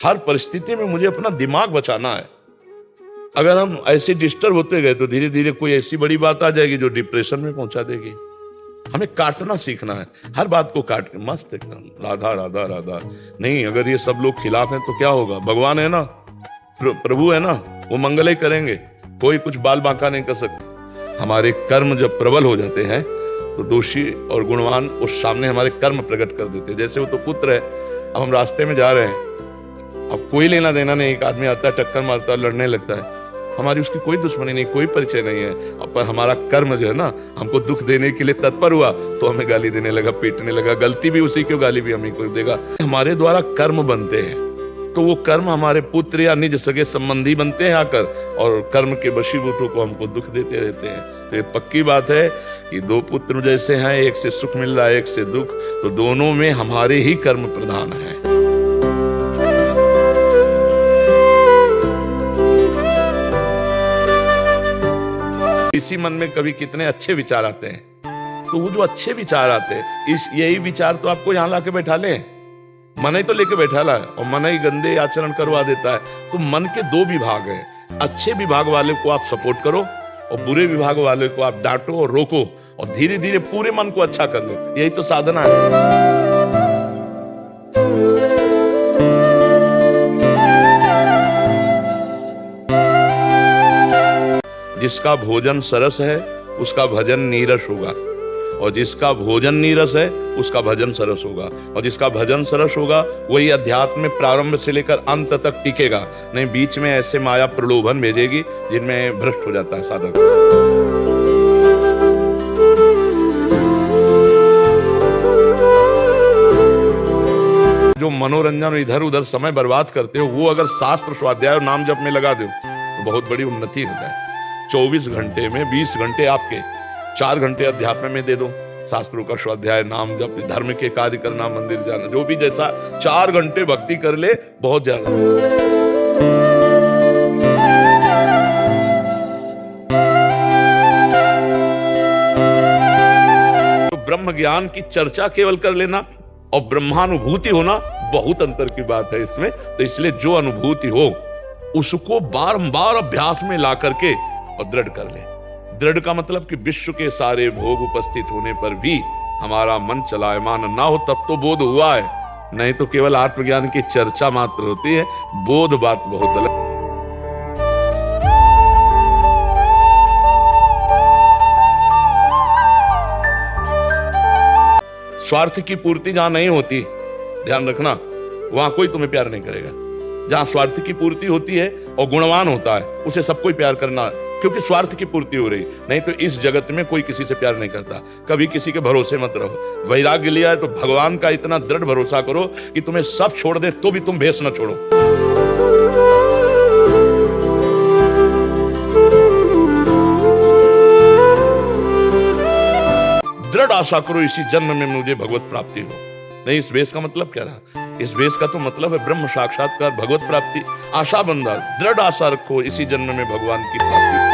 हर परिस्थिति में मुझे अपना दिमाग बचाना है। अगर हम ऐसे डिस्टर्ब होते गए तो धीरे धीरे कोई ऐसी बड़ी बात आ जाएगी जो डिप्रेशन में पहुंचा देगी। हमें काटना सीखना है, हर बात को काट के मस्त एकदम राधा राधा राधा। नहीं, अगर ये सब लोग खिलाफ हैं तो क्या होगा? भगवान है ना, प्रभु है ना, वो मंगल ही करेंगे, कोई कुछ बाल बांका नहीं कर सकते। हमारे कर्म जब प्रबल हो जाते हैं तो दोषी और गुणवान उस सामने हमारे कर्म प्रकट कर देते हैं। जैसे वो तो पुत्र है, अब हम रास्ते में जा रहे हैं, अब कोई लेना देना नहीं, एक आदमी आता है, टक्कर मारता है, लड़ने लगता है, हमारी उसकी कोई दुश्मनी नहीं, कोई परिचय नहीं है, पर हमारा कर्म जो है ना हमको दुख देने के लिए तत्पर हुआ तो हमें गाली देने लगा, पीटने लगा। गलती भी उसी की, गाली भी हमें को देगा। हमारे द्वारा कर्म बनते हैं तो वो कर्म हमारे पुत्र या निज सगे संबंधी बनते हैं आकर, और कर्म के वशीभूतों को हमको दुख देते रहते हैं। तो ये पक्की बात है कि दो पुत्र जैसे हैं, एक से सुख मिल रहा है, एक से दुख, तो दोनों में हमारे ही कर्म प्रधान है। इसी मन में कभी कितने अच्छे विचार आते हैं, तो वो जो अच्छे विचार आते हैं, यही विचार तो आपको यहाँ लाके बैठा ले, मन ही तो लेके बैठा ला, और मन ही गंदे आचरण करवा देता है। तो मन के दो विभाग हैं, अच्छे विभाग वाले को आप सपोर्ट करो और बुरे विभाग वाले को आप डांटो और रोको, और धीरे धीरे पूरे मन को अच्छा कर लो। यही तो साधना है। जिसका भोजन सरस है उसका भजन नीरस होगा, और जिसका भोजन नीरस है उसका भजन सरस होगा, और जिसका भजन सरस होगा वही अध्यात्म में प्रारंभ से लेकर अंत तक टिकेगा। नहीं, बीच में ऐसे माया प्रलोभन भेजेगी जिनमें भ्रष्ट हो जाता है साधक। जो मनोरंजन इधर उधर समय बर्बाद करते हो, वो अगर शास्त्र स्वाध्याय और नाम जप में लगा दो तो बहुत बड़ी उन्नति हो जाए। 24 घंटे में 20 घंटे आपके, 4 घंटे अध्यात्म में दे दो, शास्त्रों का स्वाध्याय, नाम जप, धर्म के कार्य करना, मंदिर जाना, जो भी जैसा 4 घंटे भक्ति कर ले, बहुत ज्यादा। तो ब्रह्म ज्ञान की चर्चा केवल कर लेना और ब्रह्मानुभूति होना बहुत अंतर की बात है इसमें। तो इसलिए जो अनुभूति हो उसको बारंबार अभ्यास में ला करके और दृढ़ कर ले। दृढ़ का मतलब कि विश्व के सारे भोग उपस्थित होने पर भी हमारा मन चलायमान ना हो, तब तो बोध हुआ है। नहीं तो केवल आत्मज्ञान की चर्चा मात्र होती है, बोध बात बहुत अलग। स्वार्थ की पूर्ति जहां नहीं होती, ध्यान रखना, वहां कोई तुम्हें प्यार नहीं करेगा। जहां स्वार्थ की पूर्ति होती है और गुणवान होता है, उसे सब कोई प्यार करना, क्योंकि स्वार्थ की पूर्ति हो रही। नहीं तो इस जगत में कोई किसी से प्यार नहीं करता। कभी किसी के भरोसे मत रहो। वैराग्य लिया है तो भगवान का इतना दृढ़ भरोसा करो कि तुम्हें सब छोड़ दे तो भी तुम भेष न छोड़ो। दृढ़ आशा करो इसी जन्म में मुझे भगवत प्राप्ति हो। नहीं, इस भेष का मतलब क्या रहा? इस भेष का तो मतलब है ब्रह्म साक्षात्कार, भगवत प्राप्ति। आशा बंधा, दृढ़ आशा रखो इसी जन्म में भगवान की प्राप्ति।